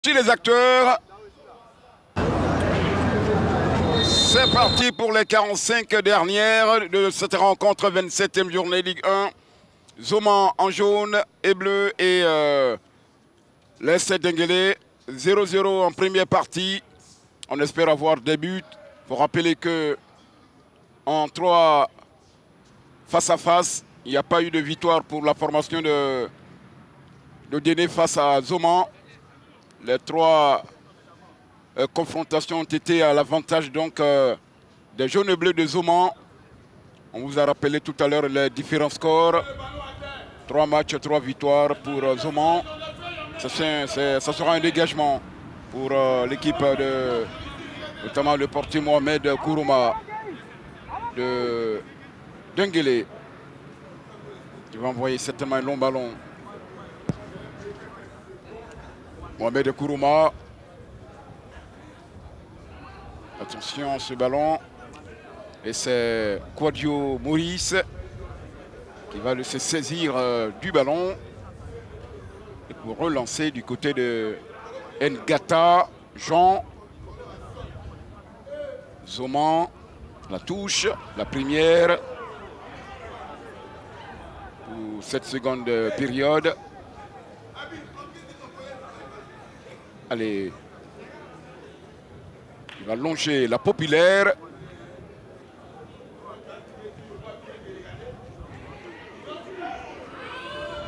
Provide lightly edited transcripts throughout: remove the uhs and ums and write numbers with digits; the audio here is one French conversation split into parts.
Les acteurs, c'est parti pour les 45 dernières de cette rencontre, 27e journée Ligue 1. Zoman en jaune et bleu et l'Est Denguélé, 0-0 en première partie. On espère avoir des buts. Il faut rappeler que en 3 face à face, il n'y a pas eu de victoire pour la formation de Déné face à Zoman. Les 3 confrontations ont été à l'avantage donc des jaunes et bleus de Zoman. On vous a rappelé tout à l'heure les différents scores. 3 matchs, 3 victoires pour Zoman. Ça sera un dégagement pour l'équipe de notamment le portier Mohamed Kourouma de Denguélé. Il va envoyer certainement un long ballon. Mohamed Kourouma. Attention à ce ballon. Et c'est Quadio Maurice qui va se saisir du ballon. Et pour relancer du côté de Ngata, Jean. Zoman, la touche, la première. Pour cette seconde période. Allez. Il va longer la populaire.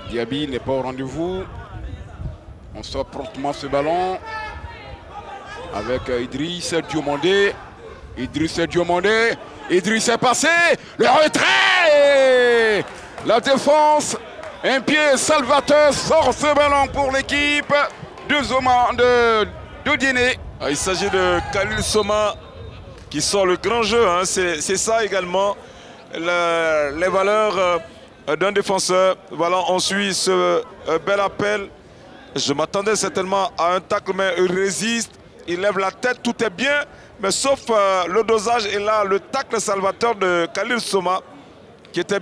Diaby n'est pas au rendez-vous. On sort promptement ce ballon avec Idriss Diomandé. Idriss Diomandé. Idriss est passé. Le retrait. La défense. Un pied salvateur sort ce ballon pour l'équipe de Zoman de Déné. Il s'agit de Khalil Soma qui sort le grand jeu. Hein. C'est ça également les valeurs d'un défenseur. Voilà, on suit ce bel appel. Je m'attendais certainement à un tacle, mais il résiste. Il lève la tête, tout est bien. Mais sauf le dosage et là, le tacle salvateur de Khalil Soma qui était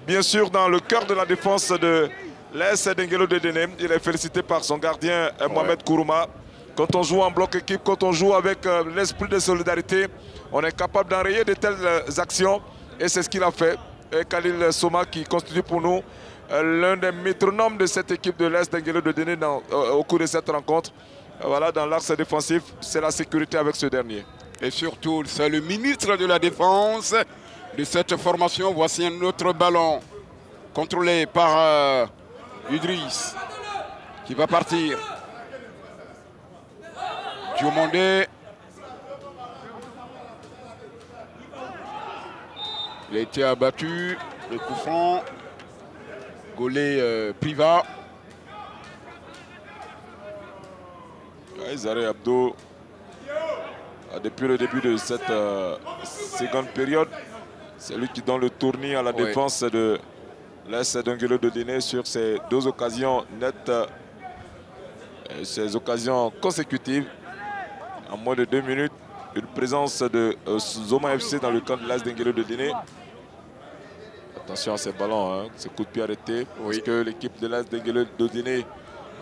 bien sûr dans le cœur de la défense de l'AS Denguélé de Déné. Il est félicité par son gardien Mohamed Kourouma. Quand on joue en bloc équipe, quand on joue avec l'esprit de solidarité, on est capable d'enrayer de telles actions. Et c'est ce qu'il a fait. Et Khalil Soma qui constitue pour nous l'un des métronomes de cette équipe de l'Est Denguélé de Déné au cours de cette rencontre. Voilà, dans l'axe défensif, c'est la sécurité avec ce dernier. Et surtout, c'est le ministre de la Défense de cette formation. Voici un autre ballon contrôlé par Idriss qui va partir. Diomandé. Il a été abattu. Le coup franc. Golé Priva. Zare Abdo, depuis le début de cette seconde période, c'est lui qui donne le tournis à la défense de l'AS Denguélé de Déné sur ces 2 occasions nettes, ces occasions consécutives. En moins de 2 minutes, une présence de Zoman FC dans le camp de l'AS Denguélé de Déné. Attention à ces ballons, hein, ces coups de pied arrêtés, parce que l'équipe de l'AS Denguélé de Déné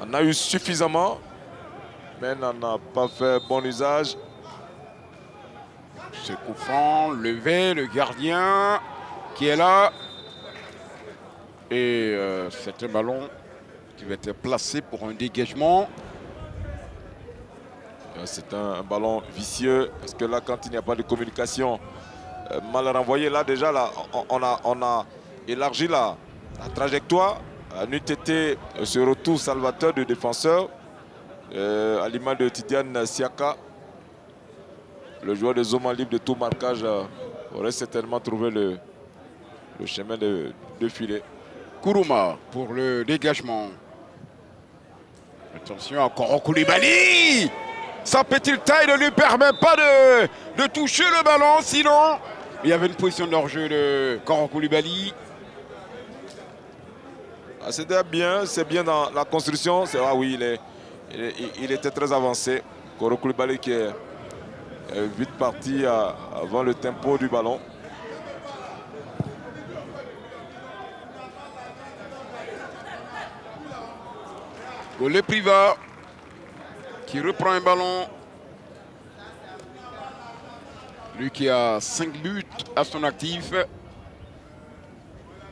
en a eu suffisamment, mais n'en a pas fait bon usage. Ce coup franc, levé, le gardien qui est là. Et c'est un ballon qui va être placé pour un dégagement. C'est un ballon vicieux, parce que là, quand il n'y a pas de communication, mal renvoyé, là déjà, là, on a élargi la trajectoire. N'eût été ce retour salvateur du défenseur, à l'image de Tidiane Siaka. Le joueur de Zoman libre de tout marquage aurait certainement trouvé le chemin de filet. Kourouma pour le dégagement. Attention à Koro Koulibaly. Sa petite taille ne lui permet pas de toucher le ballon, sinon il y avait une position d'hors-jeu de Koro Koulibaly. Ah, c'était bien, c'est bien dans la construction. Ah oui, il était très avancé. Koro Koulibaly qui est vite parti avant le tempo du ballon. Golé Priva. qui reprend un ballon. Lui qui a 5 buts à son actif.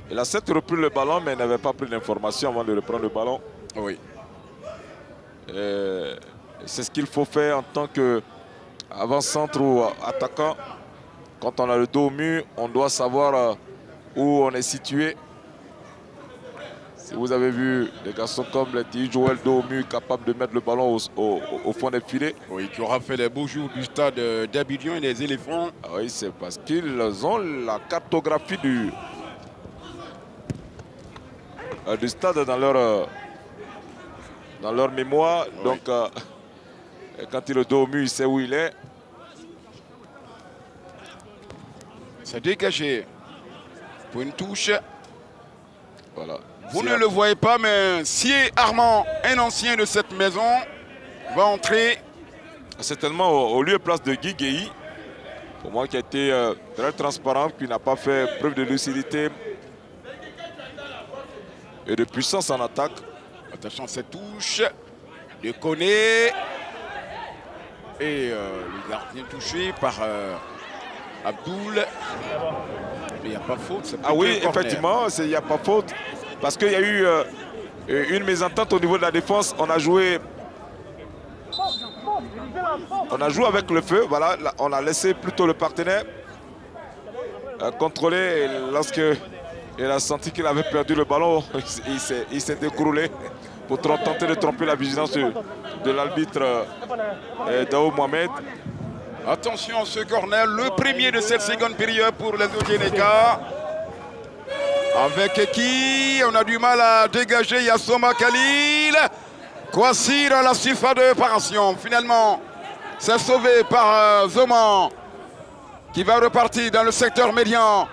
Il a certes repris le ballon, mais il n'avait pas pris l'information avant de reprendre le ballon. Oui. C'est ce qu'il faut faire en tant qu'avant-centre ou attaquant. Quand on a le dos au mur, on doit savoir où on est situé. Si vous avez vu des garçons comme les Joël dos au mur, capable de mettre le ballon au fond des filets. Oui, qui aura fait les beaux jours du stade d'Abidjan et des éléphants. Ah oui, c'est parce qu'ils ont la cartographie du stade dans leur mémoire. Oui. Donc, quand il est dos au mur, il sait où il est. C'est dégagé pour une touche. Voilà. Vous ne le voyez pas, mais si Armand, un ancien de cette maison, va entrer. C'est tellement au lieu et place de Guy Guéhi, pour moi qui a été très transparent, qui n'a pas fait preuve de lucidité et de puissance en attaque. Attention à cette touche de Koné. Et le gardien touché par Abdoul. Mais il n'y a pas faute. Ah oui, effectivement, il n'y a pas faute. Parce qu'il y a eu une mésentente au niveau de la défense. On a joué avec le feu. Voilà, on a laissé plutôt le partenaire contrôler. Et lorsque il a senti qu'il avait perdu le ballon, il s'est écroulé pour tenter de tromper la vigilance de l'arbitre Dao Mohamed. Attention à ce corner, le premier de cette seconde période pour les Odjeneka. Avec qui on a du mal à dégager Yassoma Khalil. Kwasi dans la surface de réparation. Finalement, c'est sauvé par Zoman qui va repartir dans le secteur médian.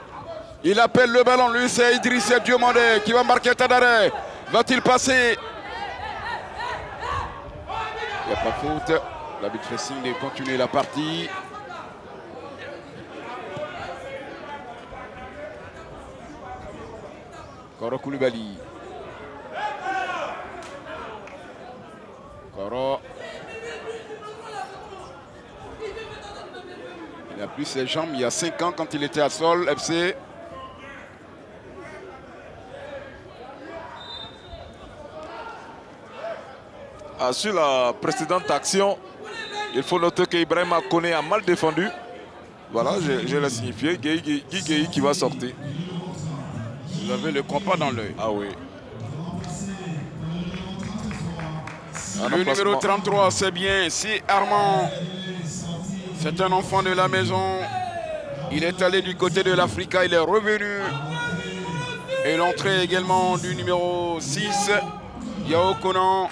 Il appelle le ballon, lui c'est Idriss Diomandé qui va marquer Tadare. Va-t-il passer? Il n'y a pas faute. L'arbitre fait signe de continuer la partie. Koro Koulibaly. Koro. Il n'a plus ses jambes. Il y a 5 ans quand il était à Sol FC. Sur la précédente action, il faut noter qu'Ibrahima Koné a mal défendu. Voilà, je l'ai signifié. Guy Guéhi qui va sortir. Vous avez le compas dans l'œil. Ah oui. Le numéro 33, c'est bien. C'est Armand. C'est un enfant de la maison. Il est allé du côté de l'Africa. Il est revenu. Et l'entrée également du numéro 6. Yao Konan.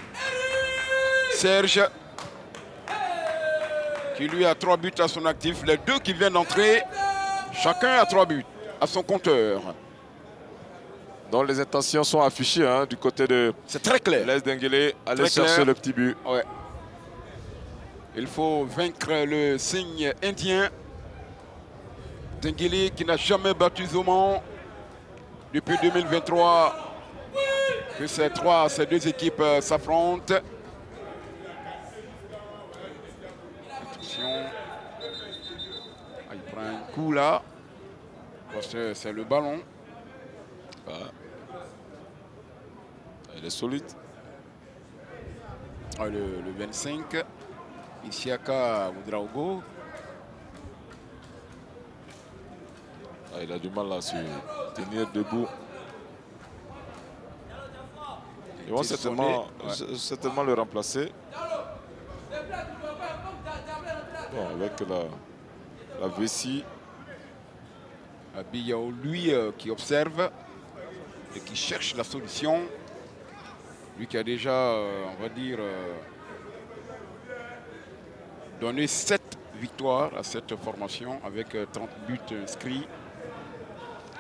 Serge. Qui lui a 3 buts à son actif. Les deux qui viennent d'entrer. Chacun a 3 buts à son compteur. Donc les intentions sont affichées hein, du côté de... C'est très clair. Les Denguélé, aller chercher le petit but. Ouais. Il faut vaincre le signe indien. Denguélé qui n'a jamais battu Zoman depuis 2023. Que ces deux équipes s'affrontent. Attention. Ah, il prend un coup là. C'est le ballon. Voilà. Il est solide. Ah, le 25. Isiaka Oudraogo. Ah, il a du mal là sur tenir debout. Ils vont certainement le remplacer. Bon, avec la vessie. Abiyao, lui, qui observe et qui cherche la solution. Lui qui a déjà, on va dire, donné 7 victoires à cette formation avec 30 buts inscrits.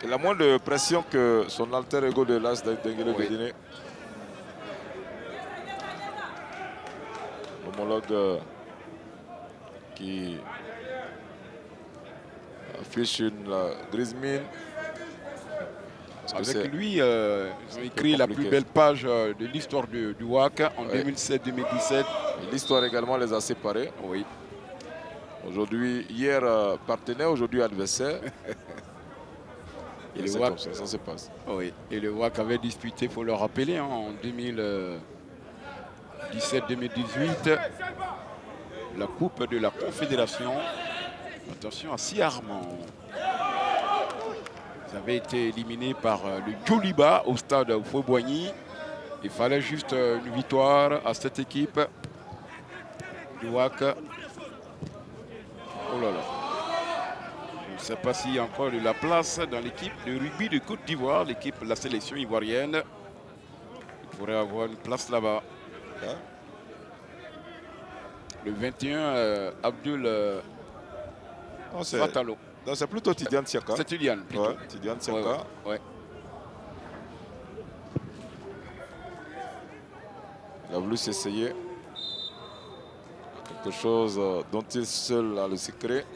Il a moins de pression que son alter ego de l'As Denguélé Guédiné. L'homologue qui affiche une grise mine. Avec lui, ils ont écrit la plus belle page de l'histoire du WAC en 2007-2017. L'histoire également les a séparés. Oui. Aujourd'hui, hier partenaire, aujourd'hui adversaire. Et le c'est WAC, comme ça se passe. oui. Et le WAC avait disputé, il faut le rappeler, hein, en 2017-2018, la Coupe de la Confédération. Attention à Siarmand. Ils avaient été éliminés par le Djoliba au stade Fauboigny. Il fallait juste une victoire à cette équipe du WAC. Oh là là. Je ne sais pas s'il y a encore de la place dans l'équipe de rugby de Côte d'Ivoire, l'équipe de la sélection ivoirienne. Il faudrait avoir une place là-bas. Hein? Le 21, Abdul Fatalo. C'est plutôt Tidiane Siaka. C'est Tidiane. Plutôt. Ouais, Tidiane Siaka. Ouais. Il a voulu s'essayer. Quelque chose dont il seul a le secret.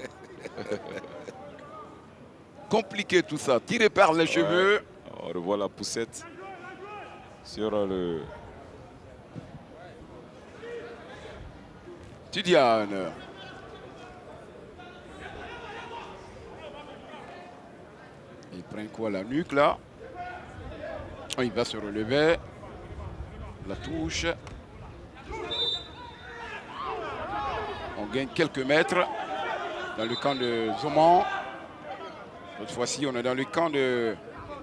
Compliqué tout ça, tiré par les cheveux. On revoit la poussette sur le... Tidiane. Il prend quoi, la nuque là? Il va se relever. La touche. On gagne quelques mètres dans le camp de Zoman. Cette fois-ci, on est dans le camp de...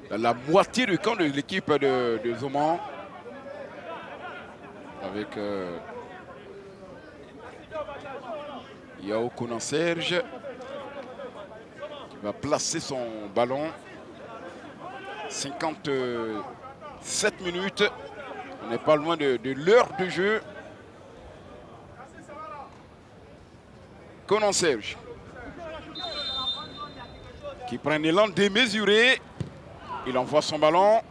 dans la moitié du camp de l'équipe de Zoman. Avec Yao Konan Serge qui va placer son ballon. 57 minutes. On n'est pas loin de l'heure de jeu. Konan Serge qui prend un élan démesuré. Il envoie son ballon.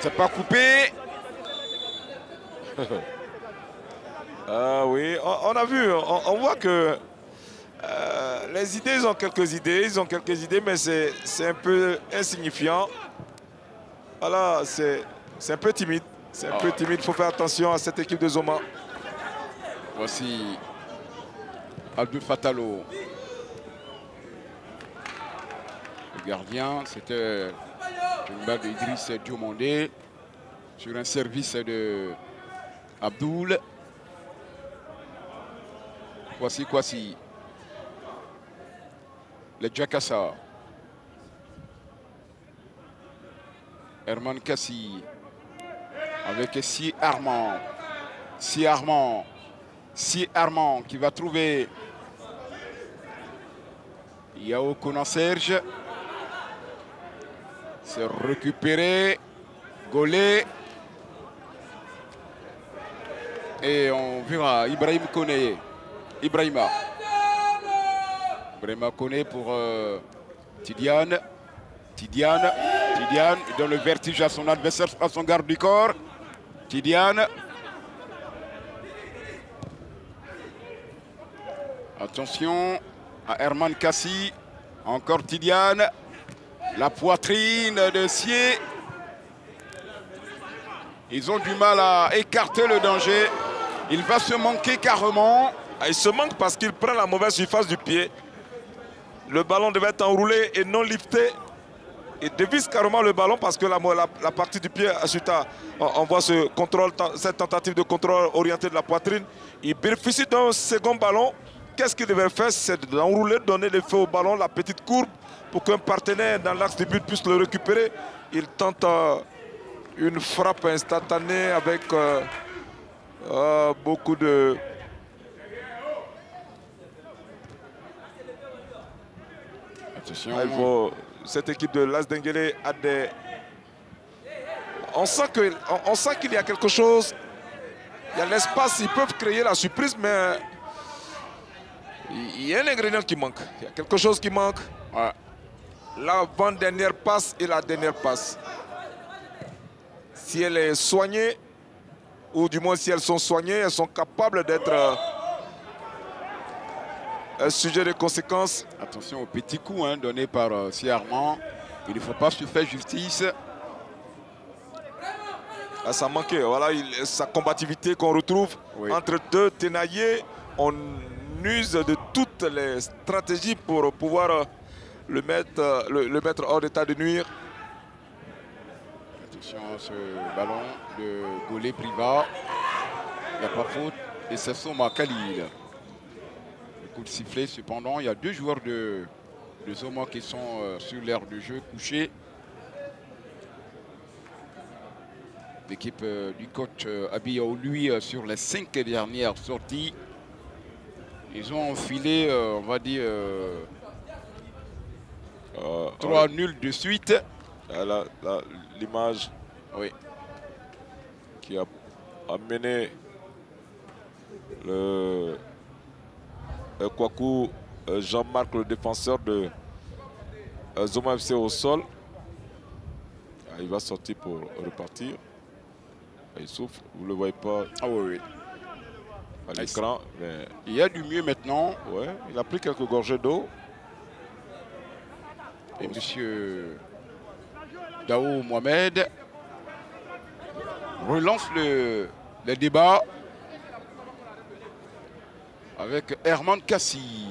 C'est pas coupé. Ah oui, on a vu, on voit que les idées, ils ont quelques idées, mais c'est un peu insignifiant. Voilà, c'est un peu timide. C'est un peu timide, il faut faire attention à cette équipe de Zoman. Voici Abdul Fatalo. Le gardien, c'était une balle d'Idriss Diomandé sur un service de Abdul. Voici Kwasi. Le Jakassa. Herman Kassi. Avec Si Armand. Si Armand qui va trouver Yao Konan Serge. C'est récupéré. Gaulé. Et on verra Ibrahim Koné. Ibrahima Koné pour Tidiane. Tidiane donne le vertige à son adversaire, à son garde du corps. Tidiane. Attention à Herman Kassi. Encore Tidiane. La poitrine de Sié. Ils ont du mal à écarter le danger. Il va se manquer carrément. Il se manque parce qu'il prend la mauvaise surface du pied. Le ballon devait être enroulé et non lifté. Il dévisse carrément le ballon parce que la partie du pied, ensuite, on voit ce contrôle, cette tentative de contrôle orientée de la poitrine. Il bénéficie d'un second ballon. Qu'est-ce qu'il devait faire? C'est d'enrouler, donner l'effet au ballon, la petite courbe, pour qu'un partenaire dans l'axe du but puisse le récupérer. Il tente une frappe instantanée avec beaucoup de... Attention. Cette équipe de Las Denguele a des... On sent qu'il y a quelque chose. Il y a l'espace, ils peuvent créer la surprise, mais il y a un ingrédient qui manque. Il y a quelque chose qui manque. Ouais. L'avant-dernière passe et la dernière passe. Si elle est soignée, ou du moins si elles sont soignées, elles sont capables d'être un sujet de conséquences. Attention au petit coup donné par Siarmand. Il ne faut pas se faire justice. Ah, ça manquait. Voilà, sa combativité qu'on retrouve entre deux tenaillés. On use de toutes les stratégies pour pouvoir le mettre hors d'état de nuire. Attention à ce ballon de Golé Priva. Il n'y a pas faute. Et c'est Soma Khalil. Le coup de sifflet, cependant, il y a deux joueurs de Soma qui sont sur l'aire de jeu couchés. L'équipe du coach Abiyao, lui, sur les 5 dernières sorties, ils ont enfilé, on va dire, 3 nuls de suite. L'image qui a amené le Kwaku Jean-Marc, le défenseur de Zoma FC au sol. Il va sortir pour repartir. Il souffle, vous ne le voyez pas à l'écran. Mais il y a du mieux maintenant. Ouais, il a pris quelques gorgées d'eau. Et monsieur Dao Mohamed relance le débat avec Herman Kassi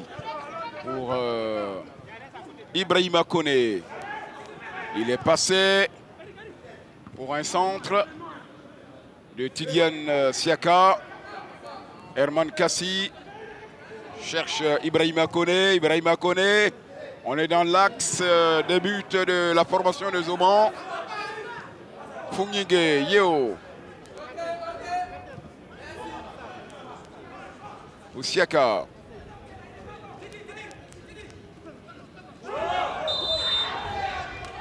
pour Ibrahima Koné. Il est passé pour un centre de Tidiane Siaka. Herman Kassi cherche Ibrahima Koné. Ibrahima Koné, on est dans l'axe des buts de la formation de Zoman. Fungige, Yeo. Pour Siaka.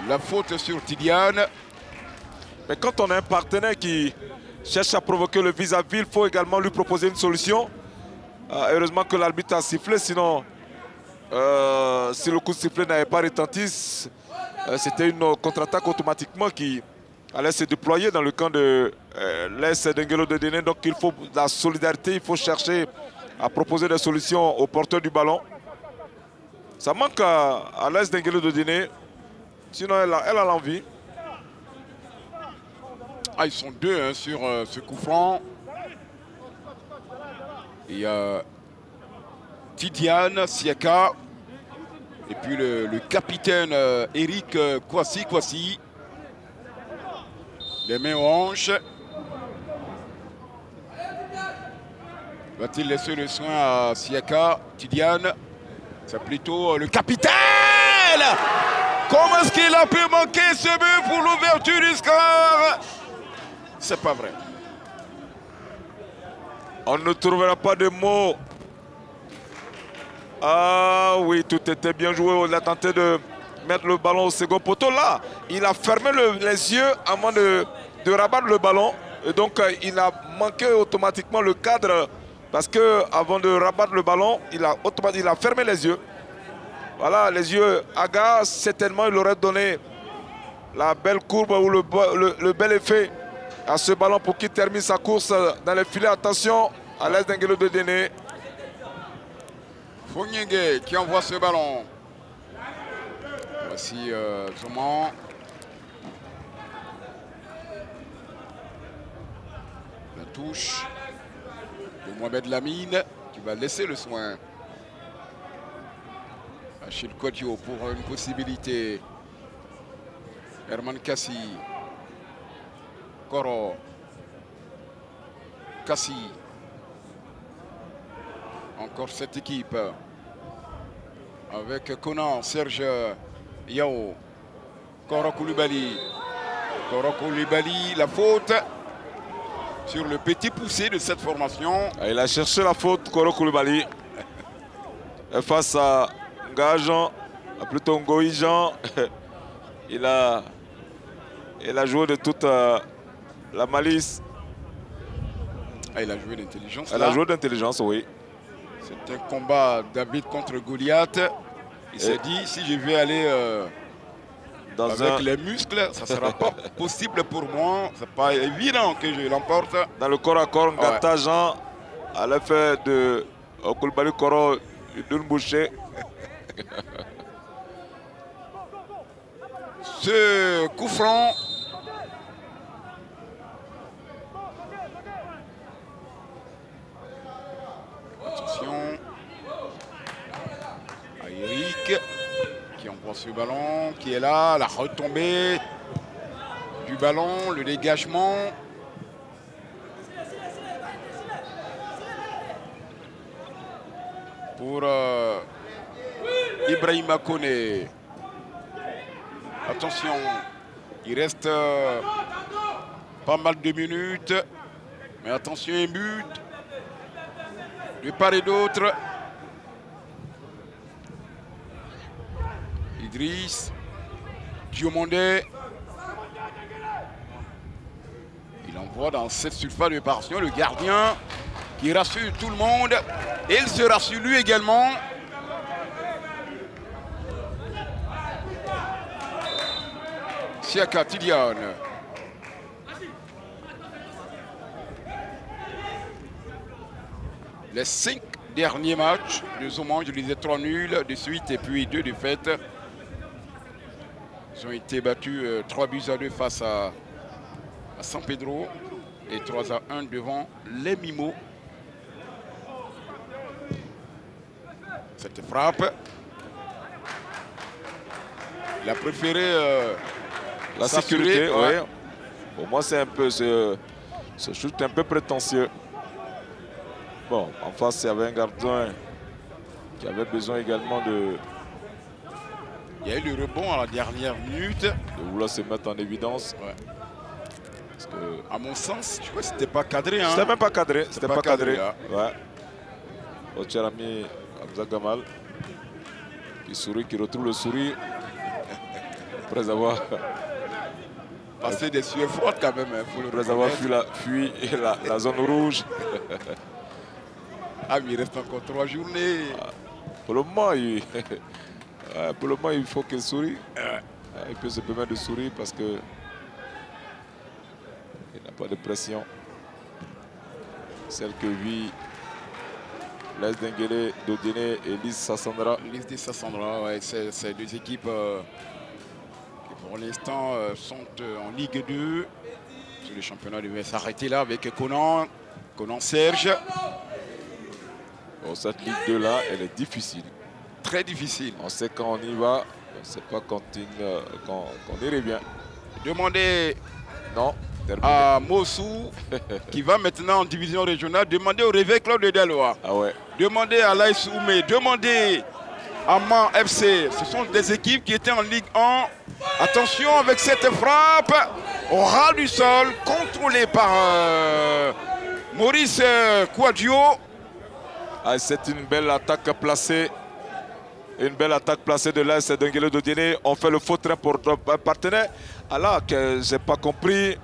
La faute sur Tidiane. Mais quand on a un partenaire qui cherche à provoquer le vis-à-vis, il faut également lui proposer une solution. Heureusement que l'arbitre a sifflé, sinon, si le coup de sifflet n'avait pas retenti, c'était une contre-attaque automatiquement qui allait se déployer dans le camp de l'Est d'Engelo de Déné. Donc il faut la solidarité, il faut chercher à proposer des solutions aux porteurs du ballon. Ça manque à l'Est d'Engelo de Déné, sinon elle a l'envie. Ah, ils sont deux sur ce coup franc. Il y a Tidiane Siaka et puis le capitaine Eric Kwasi. Les mains aux hanches. Va-t-il laisser le soin à Siaka? Tidiane, c'est plutôt le capitaine. Comment est-ce qu'il a pu manquer ce but pour l'ouverture du score? C'est pas vrai. On ne trouvera pas de mots. Ah oui, tout était bien joué. Il a tenté de mettre le ballon au second poteau. Là, il a fermé les yeux avant de rabattre le ballon. Et donc, il a manqué automatiquement le cadre. Parce qu'avant de rabattre le ballon, il a fermé les yeux. Voilà, les yeux hagards. Certainement, il aurait donné la belle courbe ou le bel effet à ce ballon pour qu'il termine sa course dans les filets. Attention à l'Est d'Engelo de Déné. Fungige qui envoie ce ballon. Voici Zoman. La touche de Mohamed Lamine qui va laisser le soin. Achille Kodjo pour une possibilité. Herman Kassi. Koro. Kassi. Encore cette équipe. Avec Conan, Serge Yao. Koro Koulibaly. Koro Koulibaly, la faute sur le petit poussé de cette formation. Il a cherché la faute, Koro Koulibaly. Face à Ngajan, plutôt Ngoï Jean. Il a joué de toute la malice. Ah, il a joué d'intelligence. Il a joué d'intelligence, oui. C'est un combat David contre Goliath. Il s'est dit, si je vais aller avec les muscles, ça ne sera pas possible pour moi. Ce n'est pas évident que je l'emporte. Dans le corps à corps, Ngata Jean à l'effet de Koulibaly Koro d'une bouchée. Ce coup franc Ce ballon qui est là, la retombée du ballon, le dégagement. Pour Ibrahima Koné. Attention, il reste pas mal de minutes. Mais attention, un but de part et d'autre. Idriss Diomandé. Il envoie dans cette surface de réparation le gardien qui rassure tout le monde. Et il se rassure lui également. Siaka Tidiane. Les 5 derniers matchs de Zoman, je disais 3 nuls de suite et puis 2 défaites. Ils ont été battus 3-2 face à San Pedro et 3-1 devant les Mimos. Cette frappe, il a préféré la sécurité. Ouais. Pour moi, c'est un peu ce shoot un peu prétentieux. Bon, en face, il y avait un gardien qui avait besoin également de... Il y a eu le rebond à la dernière minute. De vouloir se mettre en évidence. Ouais. Parce que, à mon sens, je crois que c'était pas cadré. Hein. C'était même pas cadré. C'était pas cadré. Ouais. Notre cher ami Hamza Gamal qui sourit, qui retrouve le sourire après avoir passé des sueurs froides quand même. Hein, après avoir fui la zone rouge. Ah, mais il reste encore 3 journées. Pour le moment, il faut qu'il sourie. Il peut se permettre de sourire parce que il n'a pas de pression. Celle que vit Les Denguele, Dodene et Lise Sassandra. Lise Sassandra, ouais, c'est 2 équipes qui pour l'instant sont en Ligue 2. Le championnat devait s'arrêter là avec Conan Serge. Bon, cette Ligue 2 là, elle est difficile. Très difficile. On sait quand on y va, on ne sait pas quand on y revient. Demandez non, à Mossou, qui va maintenant en division régionale, demandez au Réveil Club de Deloa. Ah ouais. Demandez à l'AS Oumé, demandez à Man FC. Ce sont des équipes qui étaient en Ligue 1. Attention avec cette frappe au ras du sol, contrôlée par Maurice Kouadio. Ah, c'est une belle attaque placée. Une belle attaque placée de l'AS Denguele Dodiene. On fait le faux train pour notre partenaire. Alors que je n'ai pas compris.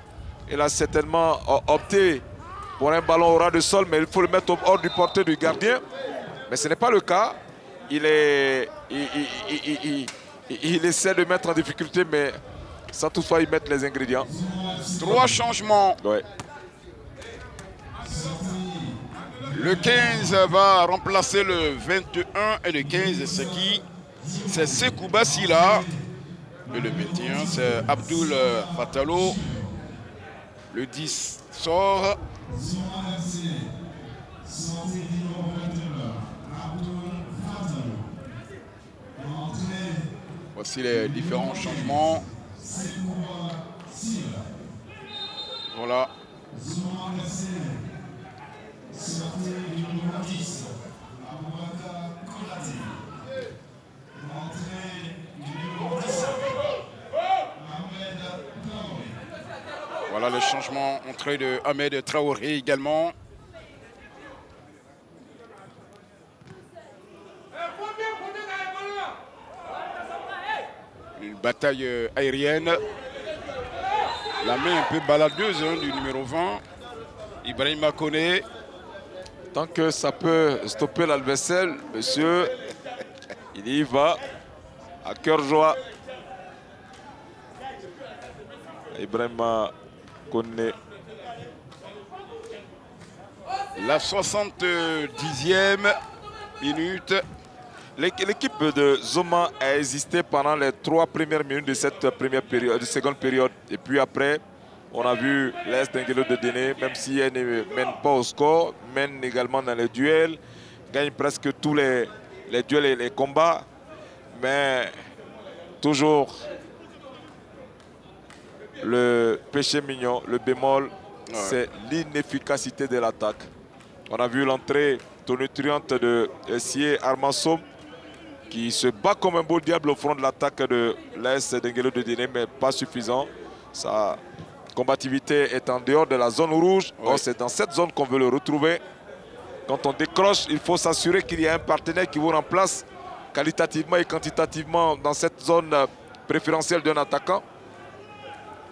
Il a certainement opté pour un ballon au ras du sol, mais il faut le mettre hors du portée du gardien. Mais ce n'est pas le cas. Il essaie de mettre en difficulté, mais sans toutefois y mettre les ingrédients. 3 changements. Ouais. Le 15 va remplacer le 21 et le 15 c'est qui? C'est Sekou Bassila. Et le 21 c'est Abdoul Fatalo. Le 10 sort. Voici les différents changements. Voilà. Voilà le changement, entrée de Ahmed Traoré également. Une bataille aérienne. La main un peu baladeuse hein, du numéro 20. Ibrahima Koné. Tant que ça peut stopper l'adversaire, monsieur, il y va à cœur joie. Ibrahima Koné. La 70e minute. L'équipe de Zoma a existé pendant les 3 premières minutes de cette seconde période. Et puis après, on a vu l'AS Denguele Dodiene, même si elle ne mène pas au score, mène également dans les duels, gagne presque tous les duels et les combats. Mais toujours le péché mignon, le bémol, c'est l'inefficacité de l'attaque. On a vu l'entrée tonitruante de Sié Armansom qui se bat comme un beau diable au front de l'attaque de l'AS Denguelo de Déné, mais pas suffisant. Sa combativité est en dehors de la zone rouge. C'est dans cette zone qu'on veut le retrouver. Quand on décroche, il faut s'assurer qu'il y a un partenaire qui vous remplace qualitativement et quantitativement dans cette zone préférentielle d'un attaquant.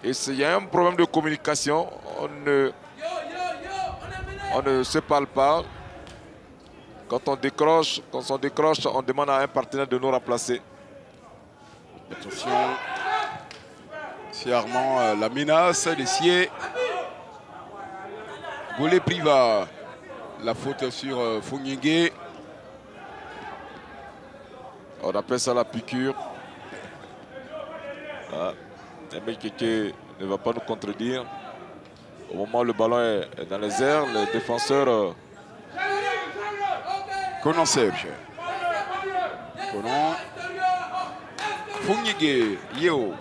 Et il y a un problème de communication. On ne se parle pas. Quand on décroche, on demande à un partenaire de nous remplacer. Attention. C'est Armand, la menace de Sié. Goulet Priva. La faute sur Founyengue. On appelle ça la piqûre. Ah. Kéké ne va pas nous contredire. Au moment où le ballon est dans les airs, les défenseurs... Conan Serge. Conan. Founyengue. Yeo.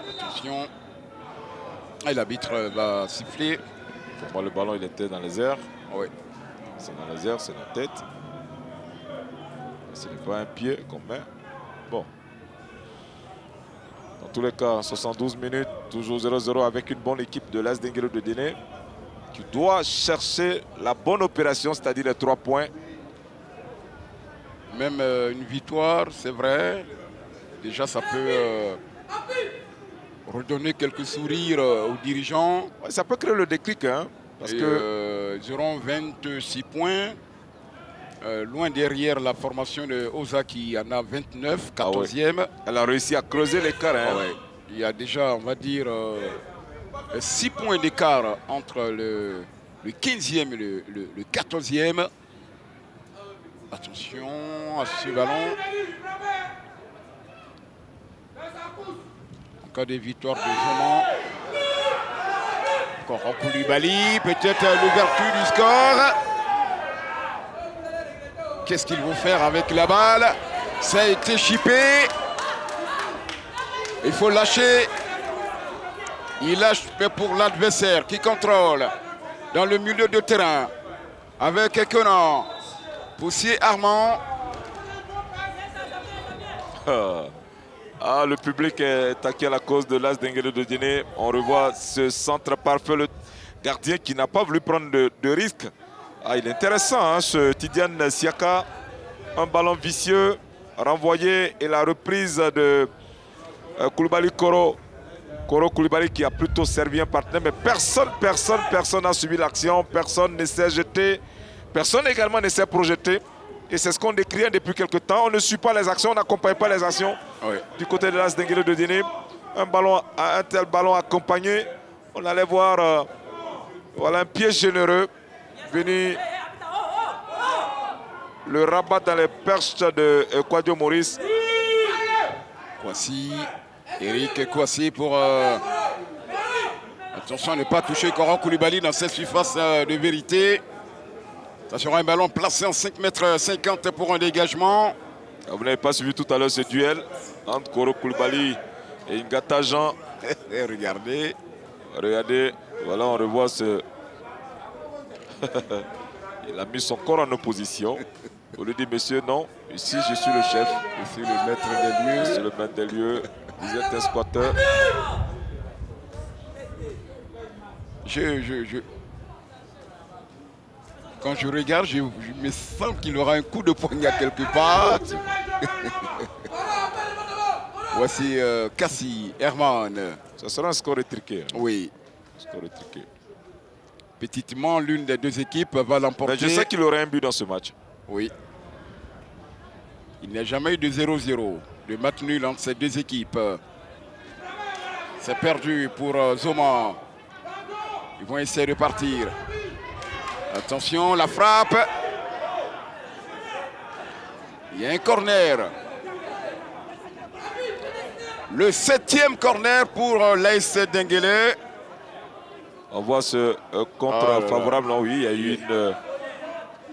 Attention. Et l'arbitre va siffler. Pour moi, le ballon il était dans les airs. Oui. C'est dans les airs, c'est la tête. Ce n'est pas un pied qu'on met. Bon. Dans tous les cas, 72 minutes, toujours 0-0 avec une bonne équipe de l'AS Denguelo de Déné qui doit chercher la bonne opération, c'est-à-dire les 3 points. Même une victoire, c'est vrai. Déjà, ça peut redonner quelques sourires aux dirigeants. Ouais, ça peut créer le déclic. Hein, parce que ils auront 26 points. Loin derrière la formation de Oza qui en a 29, 14e. Ouais. Elle a réussi à creuser l'écart. Hein. Ouais. Il y a déjà, on va dire, 6 points d'écart entre le 15e et le 14e. Attention à ce ballon. En cas de victoire de Zoman. Encore Koulibaly, peut-être l'ouverture du score. Qu'est-ce qu'ils vont faire avec la balle? Ça a été chippé. Il faut lâcher. Il lâche pour l'adversaire qui contrôle dans le milieu de terrain avec Conan. Poussier Armand. Le public est acquis à la cause de l'AS Denguelo de Déné. On revoit ce centre parfait, le gardien qui n'a pas voulu prendre de risque. Il est intéressant, hein, ce Tidiane Siaka. Un ballon vicieux, renvoyé et la reprise de Koulibaly Koro. Koro Koulibaly qui a plutôt servi un partenaire, mais personne n'a suivi l'action, personne ne s'est jeté, personne également ne s'est projeté. Et c'est ce qu'on décrit depuis quelques temps. On ne suit pas les actions, on n'accompagne pas les actions du côté de l'AS Denguelo de Déné. Un tel ballon accompagné, on allait voir voilà un pied généreux venu le rabat dans les perches de Kouadio Maurice. Kouassi, Eric Kouassi pour... Attention à ne pas toucher Coran Koulibaly dans cette surface de vérité. Ça sera un ballon placé en 5,50 m pour un dégagement. Vous n'avez pas suivi tout à l'heure ce duel entre Koro Koulibaly et Ngata Jean. Regardez. Regardez, voilà on revoit ce... Il a mis son corps en opposition. On lui dit, monsieur, non, ici je suis le chef. Je suis le maître des lieux. Je suis le maître des lieux. Vous êtes un squatteur. Quand je regarde, je me sens qu'il aura un coup de poignard quelque part. Voici Kassi, Herman. Ça sera un score étriqué. Hein. Oui. Score étriqué. Petitement, l'une des deux équipes va l'emporter. Mais je sais qu'il aurait un but dans ce match. Oui. Il n'y a jamais eu de 0-0, de match nul entre ces deux équipes. C'est perdu pour Zoman. Ils vont essayer de partir. Attention, la frappe. Il y a un corner. Le 7e corner pour l'AS Denguelo. On voit ce contre favorable. Non, oui, il y a eu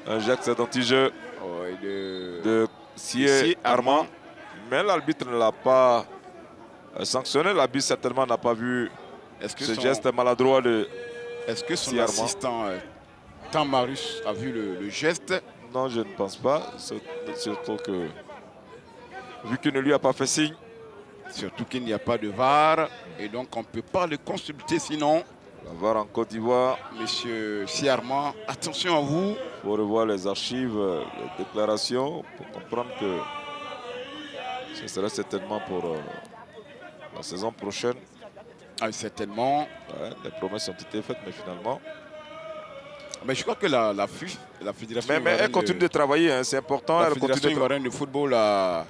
un geste d'anti-jeu. Oui. de Sié Armand. Mais l'arbitre ne l'a pas sanctionné. L'arbitre certainement n'a pas vu ce geste maladroit de Est-ce que son Sié Armand. assistant Tamarus a vu le geste? Non, je ne pense pas. Surtout que, vu qu'il ne lui a pas fait signe. Surtout qu'il n'y a pas de VAR. Et donc on ne peut pas le consulter sinon. La VAR en Côte d'Ivoire. Monsieur Sié Armand, attention à vous. Il faut revoir les archives, les déclarations pour comprendre que ce serait certainement pour la saison prochaine. Ah, certainement. Ouais, les promesses ont été faites, mais finalement... Mais je crois que la fédération... Mais elle continue de travailler, hein, c'est important. La fédération ivoirienne de football a...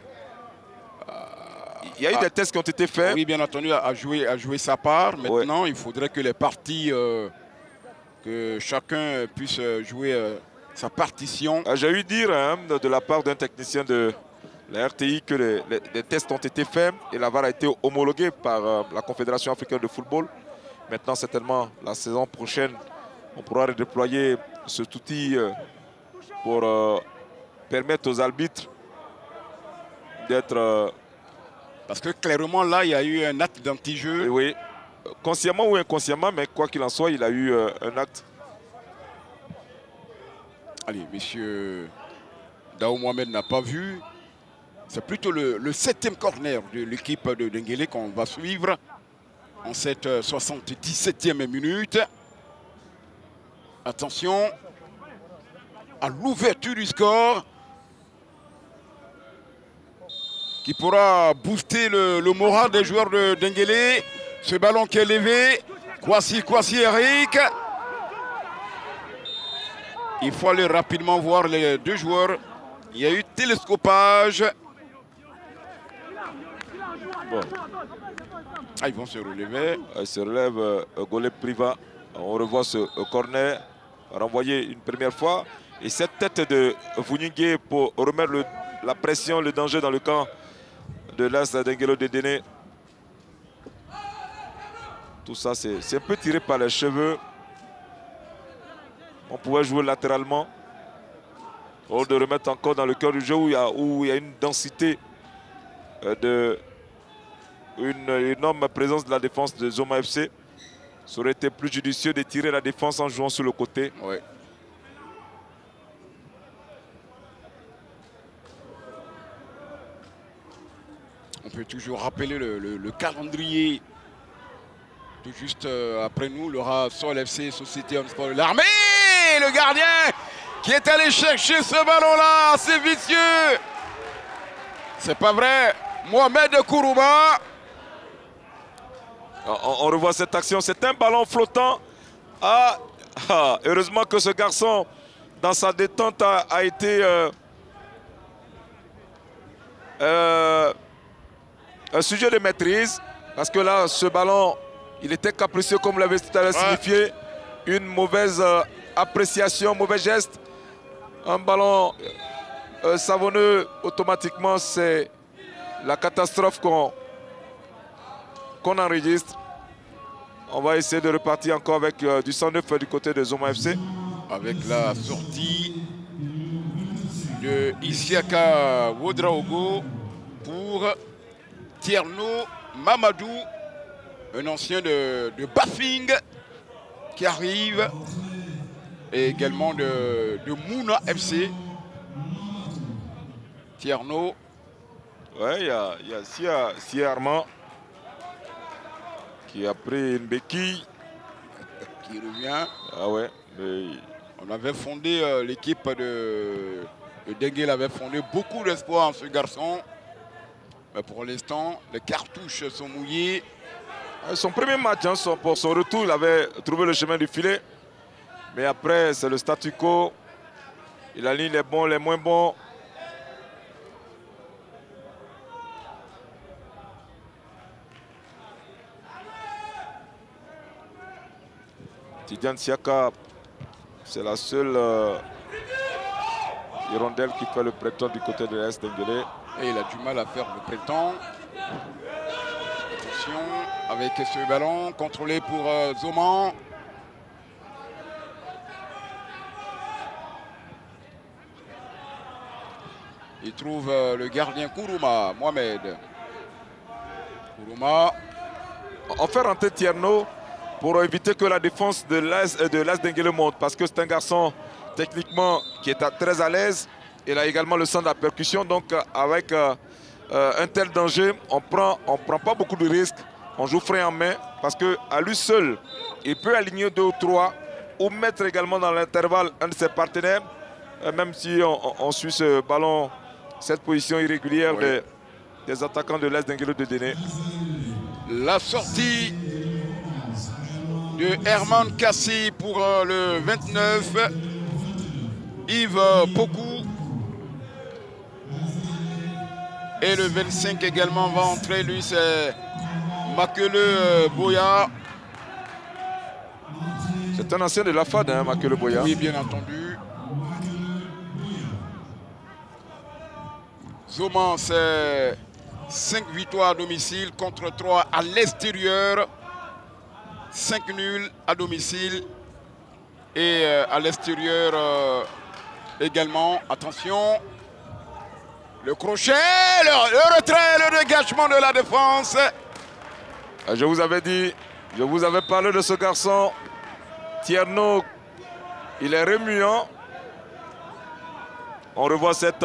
Il y a eu des tests qui ont été faits. Oui, bien entendu, a joué sa part. Maintenant, il faudrait que les parties, que chacun puisse jouer sa partition. J'ai eu dire hein, de la part d'un technicien de la RTI que les tests ont été faits et la VAR a été homologuée par la Confédération africaine de football. Maintenant, certainement, la saison prochaine, on pourra redéployer cet outil pour permettre aux arbitres d'être... Parce que clairement, là, il y a eu un acte d'anti-jeu. Oui, consciemment ou inconsciemment, mais quoi qu'il en soit, il a eu un acte. Allez, monsieur Dao Mohamed n'a pas vu. C'est plutôt le 7e corner de l'équipe de Denguélé qu'on va suivre en cette 77e minute. Attention à l'ouverture du score qui pourra booster le moral des joueurs de Denguélé. Ce ballon qui est levé. Kwasi Eric. Il faut aller rapidement voir les deux joueurs. Il y a eu télescopage. Bon. Ah, ils vont se relever. Il se relève Golé Priva. On revoit ce corner renvoyé une première fois. Et cette tête de Vouningué pour remettre la pression, le danger dans le camp de l'As d'Enguelo Dédéné. Tout ça, c'est un peu tiré par les cheveux. On pouvait jouer latéralement. Au lieu de remettre encore dans le cœur du jeu où il y a une densité une énorme présence de la défense de Zoma FC. Ça aurait été plus judicieux de tirer la défense en jouant sur le côté. Ouais. On peut toujours rappeler le calendrier. Tout juste après nous, l'aura Sol FC, Société en Sport de l'Armée. Le gardien qui est allé chercher ce ballon-là, c'est vicieux. C'est pas vrai. Mohamed Kourouba. On revoit cette action, c'est un ballon flottant. Heureusement que ce garçon, dans sa détente, a été un sujet de maîtrise. Parce que là, ce ballon, il était capricieux comme l'avait signifié. Une mauvaise appréciation, mauvais geste. Un ballon savonneux, automatiquement, c'est la catastrophe qu'on enregistre. On va essayer de repartir encore avec du 109 du côté de Zoma FC. Avec la sortie de Isiaka Wodraogo pour Tierno Mamadou, un ancien de Bafing qui arrive, et également de Mouna FC. Tierno. Ouais, il y a Sié Armand qui a pris une béquille. Qui revient. Ah ouais. On avait fondé l'équipe de Denguel avait fondé beaucoup d'espoir en ce garçon. Mais pour l'instant, les cartouches sont mouillées. Son premier match, hein, pour son retour, il avait trouvé le chemin du filet. Mais après, c'est le statu quo. Il aligne les bons, les moins bons. Tidiane Siaka, c'est la seule hirondelle qui fait le prétend du côté de l'Est d'Enguélé. Et il a du mal à faire le prétend. Attention, avec ce ballon contrôlé pour Zoman. Il trouve le gardien Kourouma, Mohamed. Kourouma. On fait rentrer Tierno pour éviter que la défense de l'As Denguele monte. Parce que c'est un garçon techniquement qui est très à l'aise. Il a également le sens de la percussion. Donc avec un tel danger, on prend pas beaucoup de risques. On joue frein en main. Parce qu'à lui seul, il peut aligner 2 ou 3. Ou mettre également dans l'intervalle un de ses partenaires. Même si on suit ce ballon, cette position irrégulière des attaquants de l'As Denguele de Déné. La sortie de Herman Kassi pour le 29. Yves Pokou. Et le 25 également va entrer, lui c'est Makele Boya. C'est un ancien de la FAD, hein, Makele Boya. Oui, bien entendu. Zoman, c'est 5 victoires à domicile contre 3 à l'extérieur. 5 nuls à domicile. Et à l'extérieur également. Attention. Le crochet, le retrait, le dégagement de la défense. Je vous avais dit, je vous avais parlé de ce garçon. Tierno, il est remuant. On revoit cette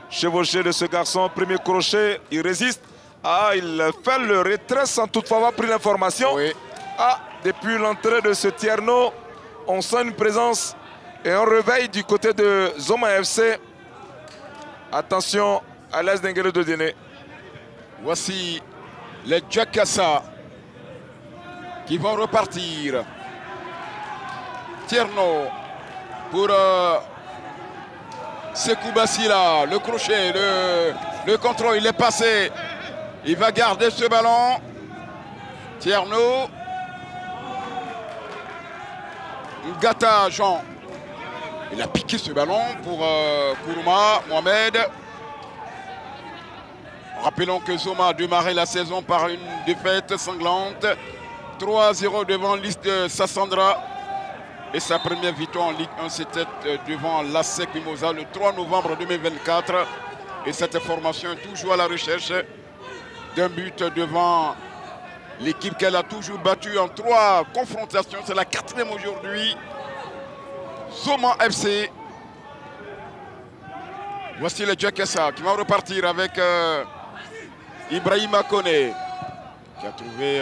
chevauchée de ce garçon. Premier crochet, il résiste. Ah, il fait le retrait sans toutefois avoir pris l'information. Oui. Ah, depuis l'entrée de ce Tierno, on sent une présence et un réveil du côté de Zoma FC. Attention à l'As Denguele de Déné. Voici les Jakassa qui vont repartir. Tierno pour Sekou Bassila. Le crochet, le contrôle, il est passé. Il va garder ce ballon. Tierno. Ngata Jean. Il a piqué ce ballon pour Kourouma, Mohamed. Rappelons que Zoma a démarré la saison par une défaite sanglante. 3-0 devant l'Ist Sassandra. Et sa première victoire en Ligue 1, c'était devant l'ASEC Mimosa le 3 novembre 2024. Et cette formation est toujours à la recherche d'un but devant l'équipe qu'elle a toujours battue en 3 confrontations. C'est la 4e aujourd'hui. Zoma FC. Voici le Jakassa qui va repartir avec Ibrahima Kone qui a trouvé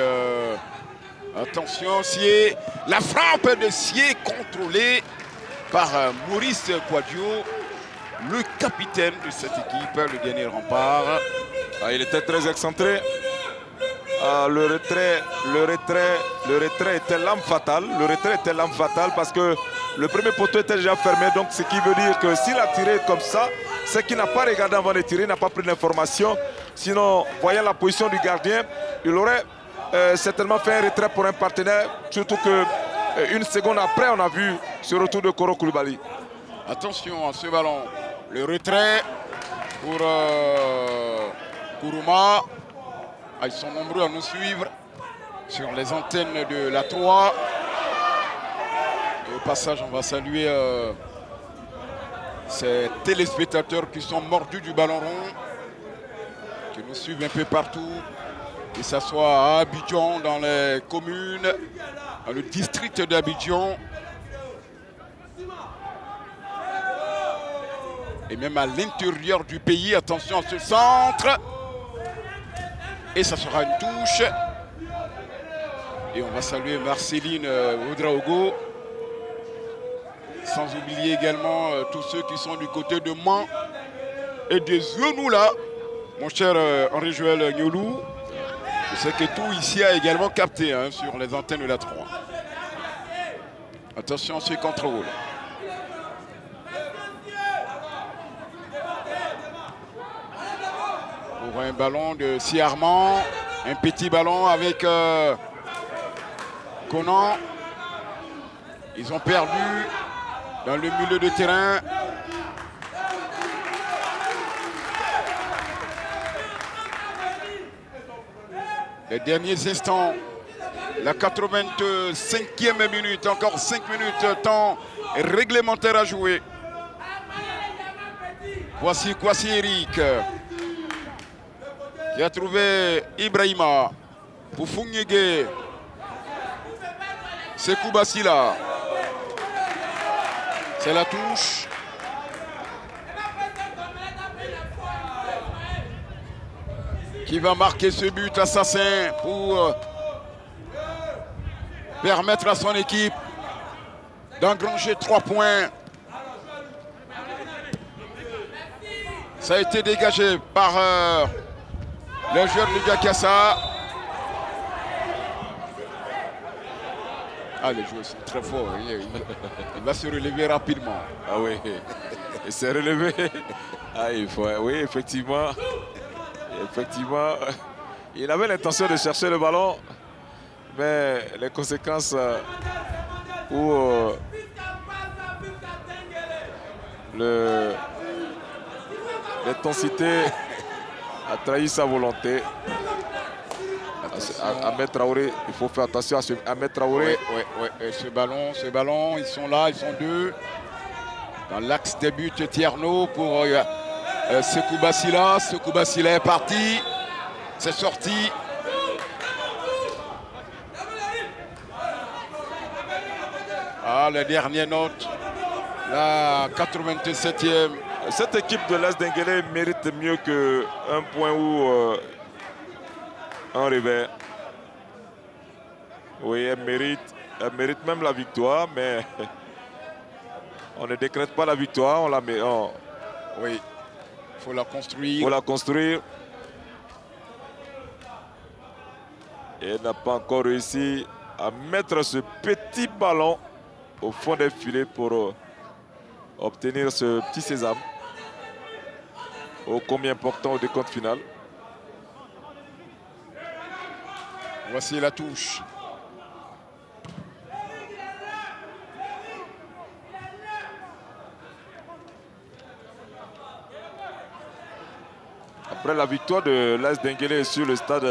attention Sié, la frappe de Sié contrôlée par Maurice Kouadio, le capitaine de cette équipe, le dernier rempart. Ah, il était très excentré. Le retrait était l'arme fatale. Le retrait était l'arme fatale parce que le premier poteau était déjà fermé. Donc ce qui veut dire que s'il a tiré comme ça, c'est qu'il n'a pas regardé avant de tirer, il n'a pas pris l'information. Sinon, voyant la position du gardien, il aurait certainement fait un retrait pour un partenaire. Surtout qu'une seconde après, on a vu ce retour de Koro Koulibaly. Attention à ce ballon. Le retrait pour Kourouma. Ah, ils sont nombreux à nous suivre sur les antennes de la 3. Et au passage, on va saluer ces téléspectateurs qui sont mordus du ballon rond, qui nous suivent un peu partout, que ce soit à Abidjan, dans les communes, dans le district d'Abidjan, et même à l'intérieur du pays. Attention à ce centre. Et ça sera une touche. Et on va saluer Marceline Oudraogo. Sans oublier également tous ceux qui sont du côté de Mans et des Zounou là. Mon cher Henri-Joël Niolou. Je sais que tout ici a également capté hein, sur les antennes de la 3. Attention à ce contrôle. Pour un ballon de Siarman, un petit ballon avec Conan. Ils ont perdu dans le milieu de terrain. Les derniers instants, la 85e minute, encore 5 minutes, temps réglementaire à jouer. Voici Eric qui a trouvé Ibrahima pour Fungege. Sekou Bassila. C'est la touche. Qui va marquer ce but assassin pour permettre à son équipe d'engranger 3 points. Ça a été dégagé par le joueur de Jakassa. Ah, les joueurs sont très forts. Il va se relever rapidement. Ah oui, il s'est relevé. Ah, il faut, oui, effectivement. Effectivement, il avait l'intention de chercher le ballon, mais les conséquences ou l'intensité a trahi sa volonté. Ahmed Traoré, il faut faire attention à Ahmed Traoré. Oui. Ce ballon, ils sont là, ils sont deux. Dans l'axe des buts, Tierno pour Sekou Bassila. Sekou Bassila est parti. C'est sorti. Ah, la dernière note. La 87e. Cette équipe de l'As Denguélé mérite mieux qu'un point ou un revers. Oui, elle mérite même la victoire, mais on ne décrète pas la victoire, on la met. Oui, il faut la construire. Il faut la construire. Et elle n'a pas encore réussi à mettre ce petit ballon au fond des filets pour obtenir ce petit sésame. Oh, combien important au décompte final. Voici la touche. Après la victoire de l'As Denguélé sur le stade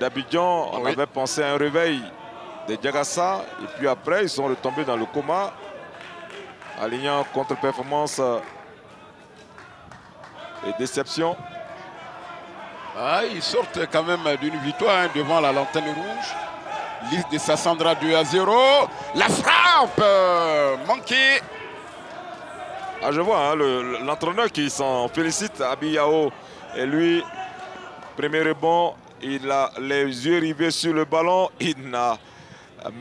d'Abidjan, on avait pensé à un réveil de Jakassa. Et puis après, ils sont retombés dans le coma, alignant contre-performance et déception. Ah, ils sortent quand même d'une victoire devant la lanterne rouge. Liste de Sassandra 2-0. La frappe manquée. Ah, je vois hein, l'entraîneur qui s'en félicite, Abiyao. Et lui, premier rebond, il a les yeux rivés sur le ballon. Il n'a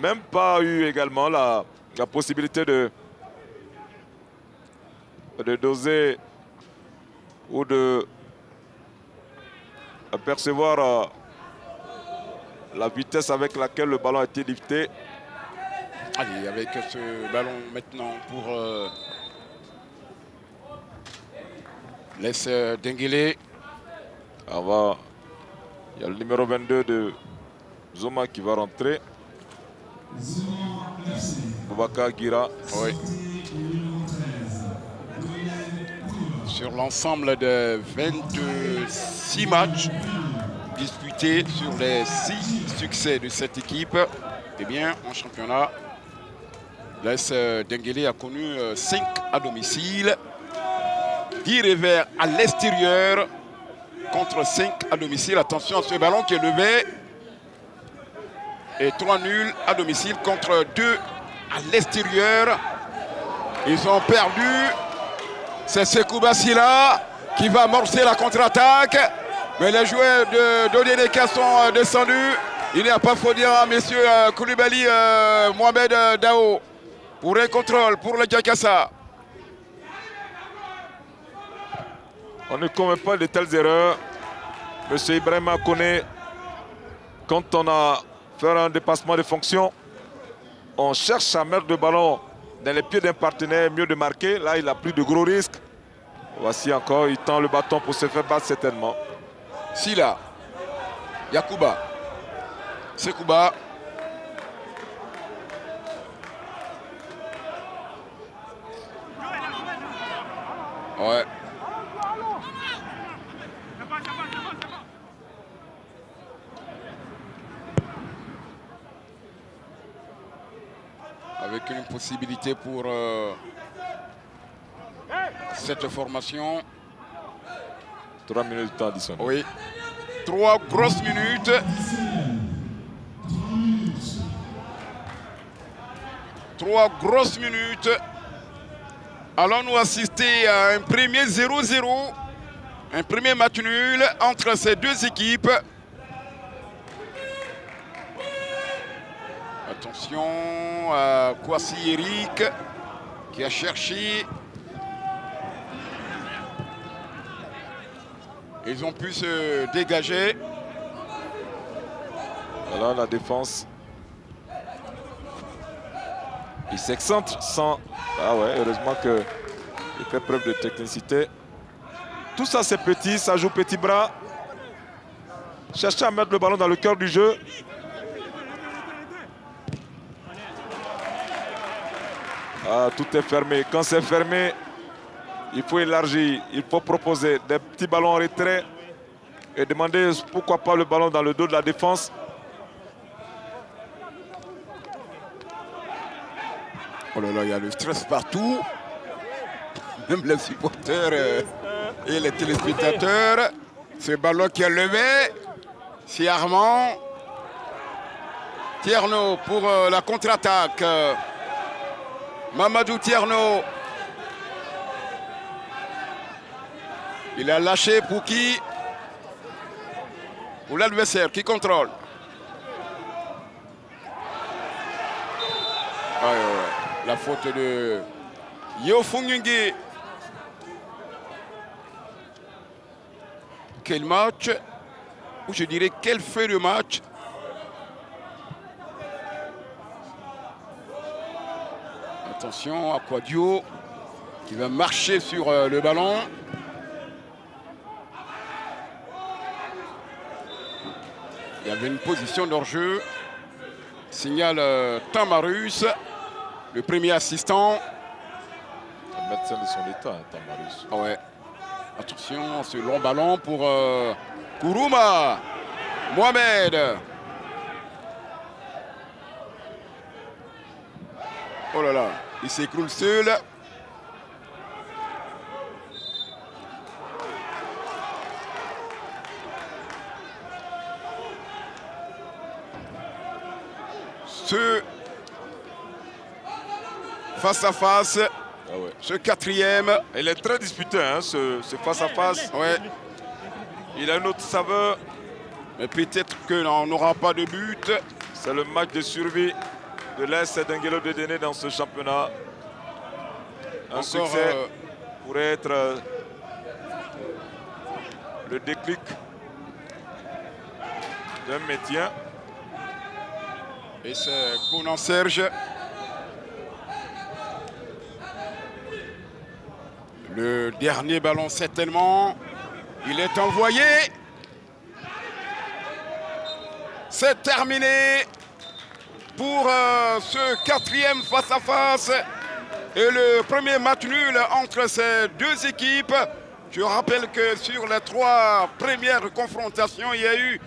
même pas eu également la possibilité de doser ou de percevoir la vitesse avec laquelle le ballon a été lifté. Allez, avec ce ballon maintenant pour l'As Denguélé. Il y a le numéro 22 de Zoma qui va rentrer. Boubacar Guira. Oui. Sur l'ensemble de 26 matchs disputés, sur les 6 succès de cette équipe, eh bien, en championnat, l'As Denguélé a connu 5 à domicile, 10 revers à l'extérieur contre 5 à domicile. Attention à ce ballon qui est levé. Et 3 nuls à domicile contre 2 à l'extérieur. Ils ont perdu. C'est Sekou Bassila qui va amorcer la contre-attaque. Mais les joueurs d'Odineka sont descendus. Il n'y a pas faut dire à messieurs Koulibaly, Mohamed Dao. Pour un contrôle pour le Jakassa. On ne commet pas de telles erreurs. Monsieur Ibrahima connaît, quand on a fait un dépassement de fonction, on cherche à mettre le ballon dans les pieds d'un partenaire, mieux de marquer. Là, il a pris de gros risques. Voici encore, il tend le bâton pour se faire battre certainement. Sila, Yacouba, Sekouba. Ouais. Avec une possibilité pour cette formation. 3 minutes de temps additionnel. Oui. 3 grosses minutes. Trois grosses minutes. Allons-nous assister à un premier 0-0. Un premier match nul entre ces deux équipes. Attention à Kwasi Eric qui a cherché. Ils ont pu se dégager. Voilà la défense. Il s'excentre sans... Ah ouais, heureusement qu'il fait preuve de technicité. Tout ça c'est petit, ça joue petit bras. Chercher à mettre le ballon dans le cœur du jeu. Ah, tout est fermé. Quand c'est fermé, il faut élargir. Il faut proposer des petits ballons en retrait et demander pourquoi pas le ballon dans le dos de la défense. Oh là là, il y a le stress partout. Même les supporters et les téléspectateurs. Ce ballon qui est levé. C'est Armand. Tierno pour la contre-attaque. Mamadou Tierno. Il a lâché pour qui? Pour l'adversaire qui contrôle. La faute de Yofungungi. Quel match, ou je dirais quel fait de match. Attention à Quadio qui va marcher sur le ballon. Il y avait une position d'hors-jeu. Signale Tamarus, le premier assistant. Le médecin de son état, Tamarus. Ah ouais. Attention, ce long ballon pour Kourouma. Mohamed. Oh là là, il s'écroule seul. Ce face-à-face, ce quatrième. Il est très disputé, hein, ce face-à--face. Ouais. Il a une autre saveur. Mais peut-être qu'on n'aura pas de but. C'est le match de survie de l'Est d'Enguelo de Déné dans ce championnat. Un succès pourrait être le déclic d'un maintien. Et c'est Conan Serge. Le dernier ballon certainement. Il est envoyé. C'est terminé pour ce quatrième face-à-face. Et le premier match nul entre ces deux équipes. Je rappelle que sur les 3 premières confrontations, il y a eu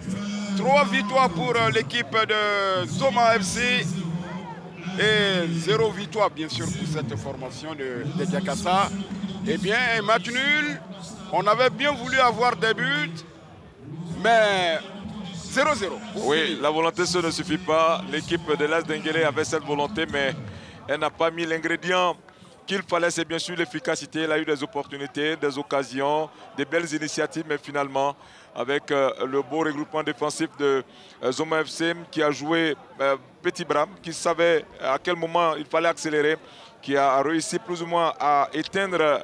3 victoires pour l'équipe de Zoma FC et 0 victoire bien sûr pour cette formation de Diakassa. Eh bien, un match nul. On avait bien voulu avoir des buts, mais 0-0. Oui, la volonté, ça ne suffit pas. L'équipe de l'Est d'Enguélé avait cette volonté, mais elle n'a pas mis l'ingrédient qu'il fallait. C'est bien sûr l'efficacité. Elle a eu des opportunités, des occasions, des belles initiatives, mais finalement, avec le beau regroupement défensif de Zoma FC qui a joué petit bras, qui savait à quel moment il fallait accélérer, qui a réussi plus ou moins à éteindre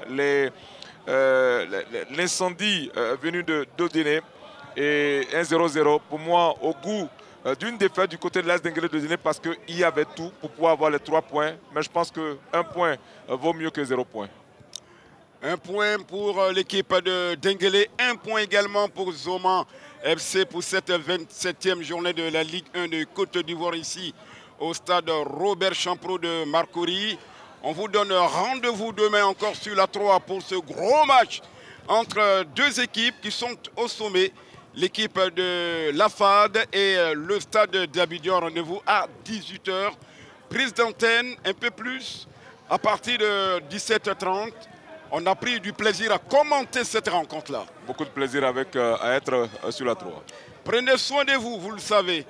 l'incendie venu de Dodéné. Et 1-0-0 pour moi au goût d'une défaite du côté de l'Est d'Enguélé de Déné parce qu'il y avait tout pour pouvoir avoir les 3 points. Mais je pense qu'un point vaut mieux que 0 points. 1 point pour l'équipe de Denguélé, 1 point également pour Zoma FC pour cette 27e journée de la Ligue 1 de Côte d'Ivoire ici au stade Robert Champrou de Marcory. On vous donne rendez-vous demain encore sur la 3 pour ce gros match entre deux équipes qui sont au sommet. L'équipe de la FAD et le stade d'Abidjan. Rendez-vous à 18 h. Prise d'antenne un peu plus à partir de 17 h 30. On a pris du plaisir à commenter cette rencontre-là. Beaucoup de plaisir avec, à être sur la 3. Prenez soin de vous, vous le savez.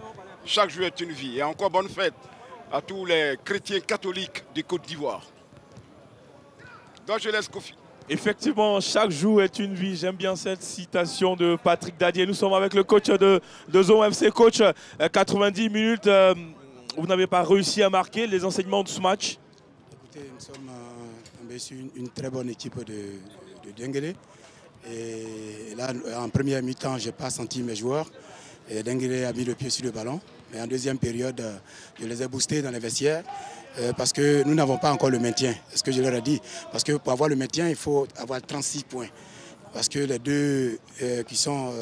Chaque jour est une vie. Et encore bonne fête à tous les chrétiens catholiques de Côte d'Ivoire. Donc je laisse Kofi. Effectivement, chaque jour est une vie. J'aime bien cette citation de Patrick Dadier. Nous sommes avec le coach de Zoma FC. Coach, 90 minutes, vous n'avez pas réussi à marquer. Les enseignements de ce match? Écoutez, nous sommes tombés sur une très bonne équipe de Denguélé. Et là, en première mi-temps, je n'ai pas senti mes joueurs. Et Denguélé a mis le pied sur le ballon. Mais en deuxième période, je les ai boostés dans les vestiaires. Parce que nous n'avons pas encore le maintien, c'est ce que je leur ai dit. Parce que pour avoir le maintien, il faut avoir 36 points. Parce que les deux qui sont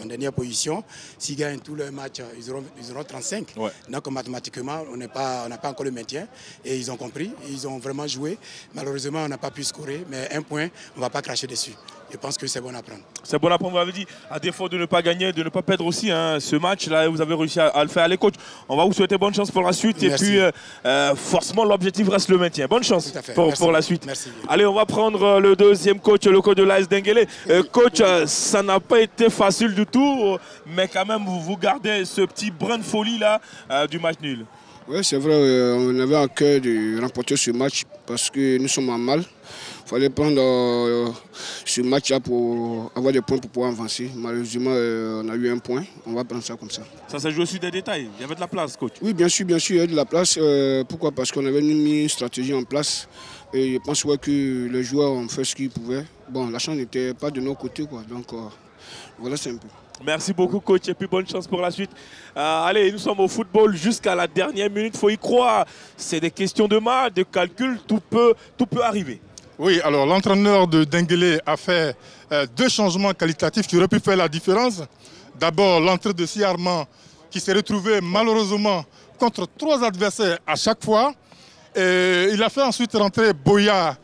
en dernière position, s'ils gagnent tous leurs matchs, ils auront 35. Ouais. Donc mathématiquement, on n'a pas encore le maintien. Et ils ont compris, ils ont vraiment joué. Malheureusement, on n'a pas pu scorer, mais un point, on ne va pas cracher dessus. Je pense que c'est bon à prendre. C'est bon à prendre, vous avez dit, à défaut de ne pas gagner, de ne pas perdre aussi ce match-là, vous avez réussi à le faire. Allez coach, on va vous souhaiter bonne chance pour la suite. Merci. Et puis, forcément, l'objectif reste le maintien. Bonne chance pour la suite. Merci. Allez, on va prendre le deuxième coach, le coach de l'AS Denguélé. Coach, ça n'a pas été facile du tout, mais quand même, vous gardez ce petit brin de folie-là du match nul. Oui, c'est vrai, on avait à cœur de remporter ce match parce que nous sommes en mal. Il fallait prendre ce match-là pour avoir des points pour pouvoir avancer. Malheureusement, on a eu un point. On va prendre ça comme ça. Ça s'est joué sur des détails. Il y avait de la place, coach. Oui, bien sûr, il y a de la place. Pourquoi? Parce qu'on avait mis une stratégie en place. Et je pense que les joueurs ont fait ce qu'ils pouvaient. Bon, la chance n'était pas de nos côtés, quoi. Donc, voilà, c'est un peu. Merci beaucoup, coach, et puis bonne chance pour la suite. Allez, nous sommes au football jusqu'à la dernière minute, il faut y croire. C'est des questions de maths, de calcul, tout peut arriver. Oui, alors l'entraîneur de Denguélé a fait deux changements qualitatifs qui auraient pu faire la différence. D'abord, l'entrée de Siarman qui s'est retrouvé malheureusement contre 3 adversaires à chaque fois. Et il a fait ensuite rentrer Boya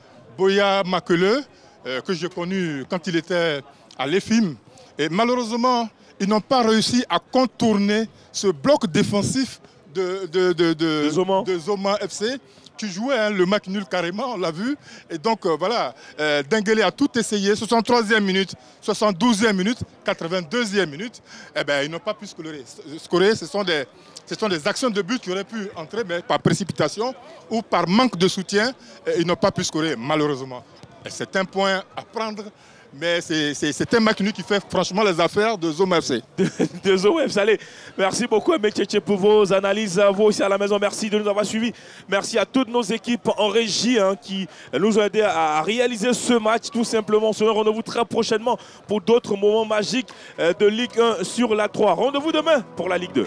Makeleu, que j'ai connu quand il était à l'EFIM. Et malheureusement, ils n'ont pas réussi à contourner ce bloc défensif de Zoma FC, qui jouait le match nul carrément, on l'a vu. Et donc voilà, Denguélé a tout essayé, 63e minute, 72e minute, 82e minute. Eh bien, ils n'ont pas pu scorer. Ce sont des actions de but qui auraient pu entrer, mais par précipitation ou par manque de soutien, ils n'ont pas pu scorer, malheureusement. C'est un point à prendre. Mais c'est un match qui fait franchement les affaires de Zoma FC. De Zoma FC, allez. Merci beaucoup, Tchétché, pour vos analyses. Vous aussi à la maison, merci de nous avoir suivis. Merci à toutes nos équipes en régie qui nous ont aidés à réaliser ce match. Tout simplement, on se donne rendez-vous très prochainement pour d'autres moments magiques de Ligue 1 sur la 3. Rendez-vous demain pour la Ligue 2.